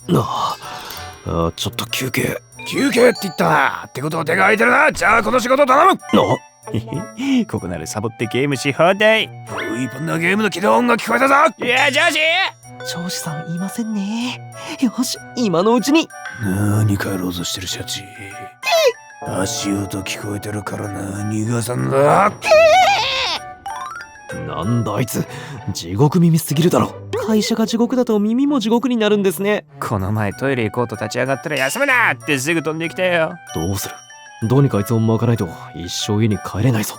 ちょっと休憩。休憩って言ったな。ってことは手が空いてるな。じゃあこの仕事頼む。ここならサボってゲームし放題。ウイパンなゲームの起動音が聞こえたぞ。いや、上司上司さんいませんね。よし、今のうちに。何帰ろうとしてるシャチ。足音聞こえてるからな。逃がさんだ。なんだあいつ、地獄耳すぎるだろ。会社が地獄だと耳も地獄になるんですね。この前トイレ行こうと立ち上がったら休むなってすぐ飛んできたよ。どうする？どうにかあいつを巻かないと一生家に帰れないぞ。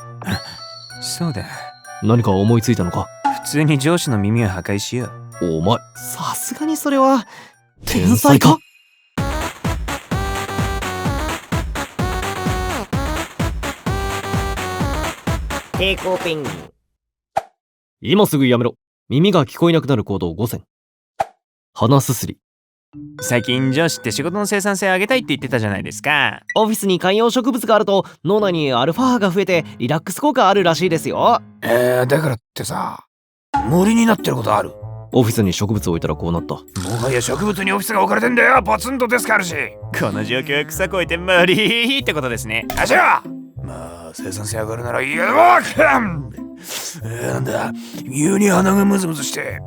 そうだ、何か思いついたのか？普通に上司の耳を破壊しよう。お前、さすがにそれは天才か？抵抗ペンギン。今すぐやめろ。耳が聞こえなくなる行動5選。鼻すすり。最近上司って仕事の生産性を上げたいって言ってたじゃないですか。オフィスに観葉植物があると脳内にアルファ波が増えてリラックス効果あるらしいですよ。だからってさ、森になってることある？オフィスに植物を置いたらこうなった。もはや植物にオフィスが置かれてんだよ。ポツンとデスクあるし。この状況は草越えて無理ってことですね。あしら、まあ生産性上がるならいいけども。なんだ、急に鼻がムズムズして。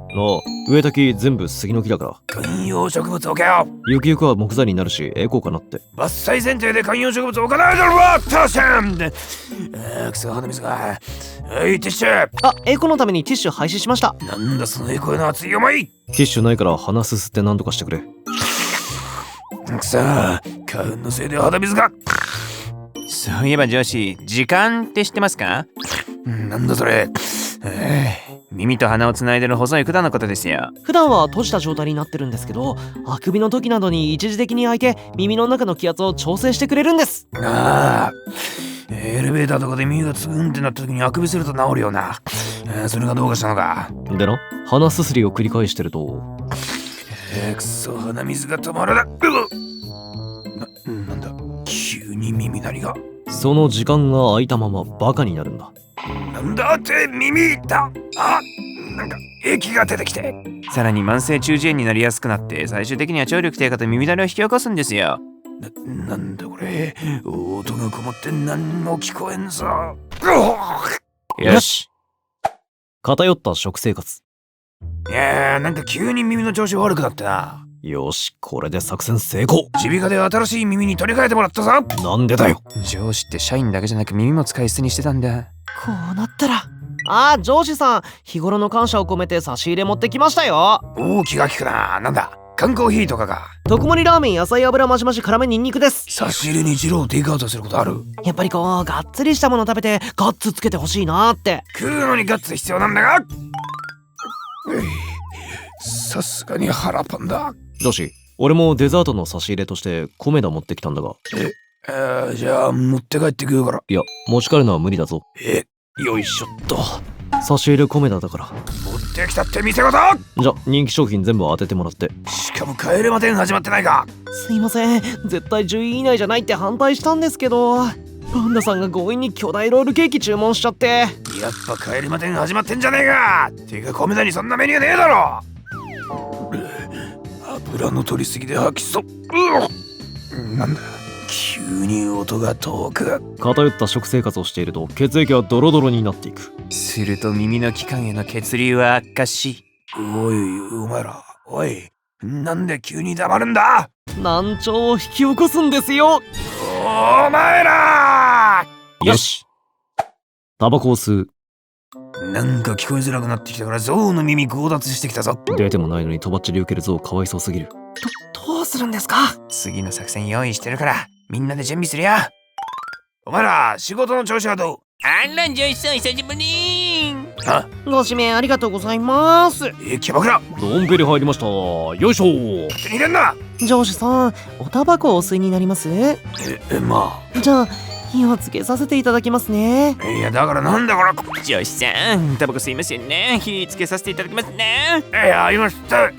植えた木全部杉の木だから。観葉植物置けよ。ゆくゆくは木材になるし、こうかなって。伐採前提で観葉植物置かないだろう。タシャンで、くそ鼻水が。はい、ティッシュ。エコのためにティッシュ廃止しました。なんだそのエコへの熱い思い。ティッシュないから鼻すすって何とかしてくれ。くそ、花粉のせいで鼻水が。そういえば上司、時間って知ってますか？なんだそれ。耳と鼻をつないでる細い管のことですよ。普段は閉じた状態になってるんですけど、あくびの時などに一時的に開いて耳の中の気圧を調整してくれるんです。エレベーターとかで耳がツーンってなった時にあくびすると治るよな。それがどうかしたのか。でな、鼻すすりを繰り返してると、くそ鼻水が止まらない。なんだ急に耳鳴りが。その時間が空いたままバカになるんだ。なんだって耳だ。なんか液が出てきて。さらに慢性中耳炎になりやすくなって、最終的には聴力低下と耳鳴りを引き起こすんですよ。なんだこれ。音がこもって何も聞こえんぞ。よし。偏った食生活。いやー、なんか急に耳の調子悪くなってな。よし、これで作戦成功。耳鼻科で新しい耳に取り替えてもらったぞ。なんでだよ。上司って社員だけじゃなく耳も使い捨てにしてたんだ。こうなったら、上司さん、日頃の感謝を込めて差し入れ持ってきましたよ。気が利くな。なんだ、缶コーヒーとかか。特盛りラーメン野菜油増し増し辛めニンニクです。差し入れに二郎テイクアウトすることある？やっぱりこうがっつりしたもの食べてガッツつけてほしいなって。食うのにガッツ必要なんだが。さすがに腹パンだ。上司、俺もデザートの差し入れとしてコメダ持ってきたんだが。じゃあ持って帰ってくるから。いや、持ち帰るのは無理だぞ。よいしょっと。差し入れコメダだから。持ってきたって店ごと。じゃ、人気商品全部当ててもらって。しかも帰れま10始まってないか。すいません、絶対10位以内じゃないって反対したんですけど、パンダさんが強引に巨大ロールケーキ注文しちゃって。やっぱ帰れま10始まってんじゃねえか。てかコメダにそんなメニューねえだろ。油の取りすぎで吐きそう。なんだ急に音が遠く。偏った食生活をしていると血液はドロドロになっていく。すると耳の器官への血流は悪化し。おいお前ら、おい、なんで急に黙るんだ。難聴を引き起こすんですよ。お前ら。よし、タバコを吸う。なんか聞こえづらくなってきたから象の耳強奪してきたぞ。出てもないのにとばっちり受ける象かわいそうすぎる。どうするんですか？次の作戦用意してるからみんなで準備するよ。お前ら仕事の調子はどう？あら上司さん久しぶり。ご指名ありがとうございます。キャバクラのんびり入りました。よいしょ。勝手に入れんな。上司さん、おタバコをお吸いになります？まあじゃあ火をつけさせていただきますね。いやだからなんだこれ。上司さん、タバコ吸いますよね。火つけさせていただきますね。いました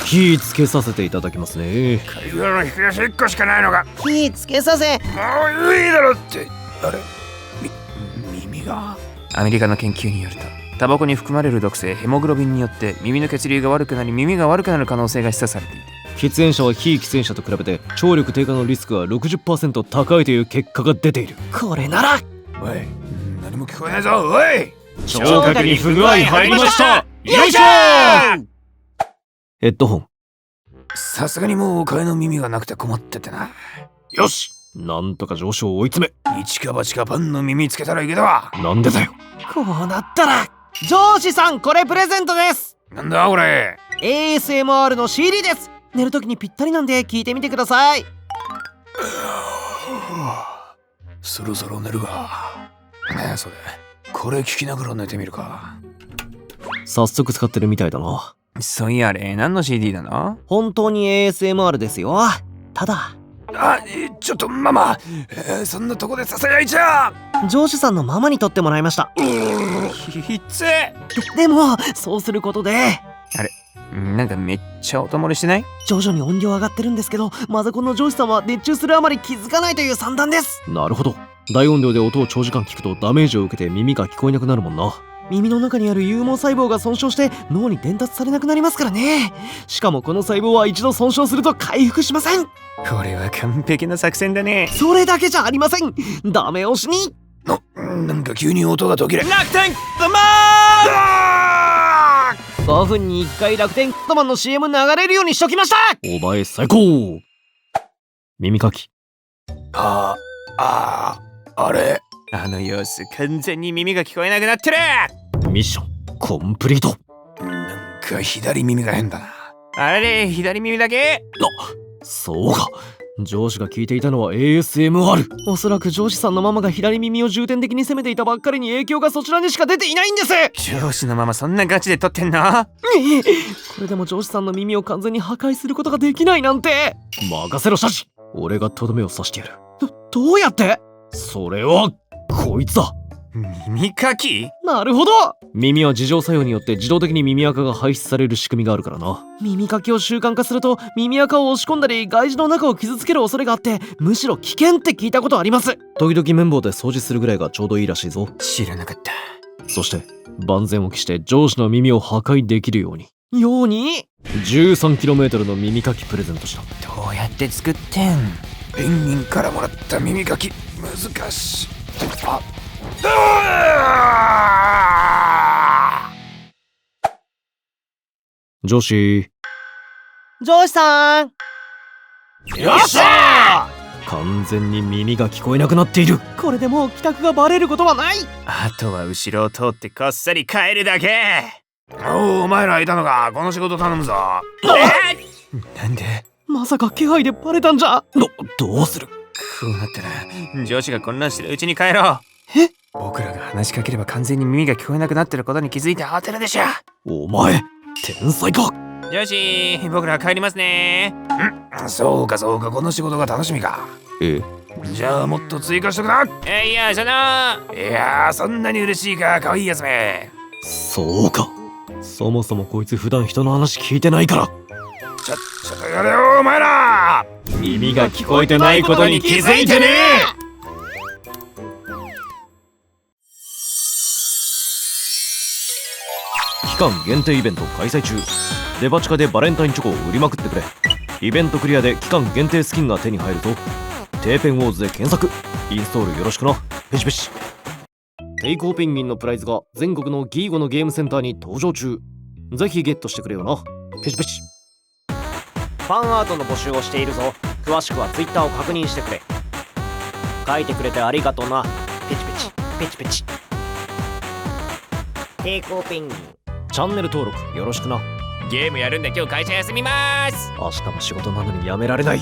火つけさせていただきますね。会話の引き出し1個しかないのか。火つけさせ。もういいだろって。あれ耳が。アメリカの研究によると、タバコに含まれる毒性ヘモグロビンによって耳の血流が悪くなり耳が悪くなる可能性が示唆されていて、喫煙者は非喫煙者と比べて聴力低下のリスクが 60% 高いという結果が出ている。これならおい、何も聞こえないぞ。おい、聴覚に不具合入りました。よいしょヘッドホン。さすがにもう替えの耳がなくて困っててな。よし、なんとか上昇を追い詰一か八かパンの耳つけたらいけだわ。め。なんでだよ。こうなったら上司さん、これプレゼントです。なんだこれ。 ASMR の CD です。寝るときにぴったりなんで聞いてみてください。そろそろ寝るか。ねえ、それこれ聞きながら寝てみるか。早速使ってるみたいだな。そういや、あれ何の CD なの？本当に ASMR ですよ。ただあ、ちょっとママ、そんなとこでささやいちゃ上司さんのママに撮ってもらいました。ひつ。でもそうすることでなんかめっちゃ音漏れしてない？徐々に音量上がってるんですけど、マザコンの上司さんは熱中するあまり気づかないという算段です。なるほど。大音量で音を長時間聞くとダメージを受けて耳が聞こえなくなるもんな。耳の中にある有毛細胞が損傷して脳に伝達されなくなりますからね。しかもこの細胞は一度損傷すると回復しません。これは完璧な作戦だね。それだけじゃありません。ダメ押しになんか急に音が途切れ。楽天ドマ5分に1回楽天キットマンの CM 流れるようにしときました。お前最高。耳かき。あれ。あの様子、完全に耳が聞こえなくなってる。ミッションコンプリート。なんか左耳が変だな。あれ、左耳だけ？そうか。上司が聞いていたのは ASMR。おそらく上司さんのママが左耳を重点的に攻めていたばっかりに影響がそちらにしか出ていないんです。上司のママそんなガチで撮ってんの？これでも上司さんの耳を完全に破壊することができないなんて。任せろシャチ。俺がとどめを刺してやる。どうやって？それはこいつだ。耳かき？なるほど。耳は自浄作用によって自動的に耳垢が排出される仕組みがあるからな。耳かきを習慣化すると耳垢を押し込んだり外耳の中を傷つける恐れがあって、むしろ危険って聞いたことあります。時々綿棒で掃除するぐらいがちょうどいいらしいぞ。知らなかった。そして万全を期して上司の耳を破壊できるように 13km の耳かきプレゼントした。どうやって作ってん？ペンギンからもらった耳かき難しい。上司さん。よっしゃ完全に耳が聞こえなくなっている。これでもう帰宅がバレることはない。あとは後ろを通ってこっそり帰るだけ。お前らいたのか。この仕事頼むぞ。なんで？まさか気配でバレたんじゃ。どうする？こうなったら上司が混乱してるうちに帰ろう。僕らが話しかければ完全に耳が聞こえなくなってることに気づいて慌てるでしょ。お前天才か。上司、僕ら帰りますね。そうかこの仕事が楽しみか。じゃあもっと追加しとくな。いやそんなに嬉しいか、可愛いやつめ。そうか。そもそもこいつ普段人の話聞いてないから。ちょっとやれよお前ら。耳が聞こえてないことに気づいてね。期間限定イベント開催中。デパ地下でバレンタインチョコを売りまくってくれ。イベントクリアで期間限定スキンが手に入るぞ。テーペンウォーズで検索。インストールよろしくな。ペチペチ。テイコーペンギンのプライズが全国のギーゴのゲームセンターに登場中。ぜひゲットしてくれよな。ペチペチ。ファンアートの募集をしているぞ。詳しくは Twitter を確認してくれ。書いてくれてありがとうな。ペチペチペチペチ。抵抗ペンギン。チャンネル登録よろしくな。ゲームやるんで今日会社休みます。明日も仕事なのにやめられない。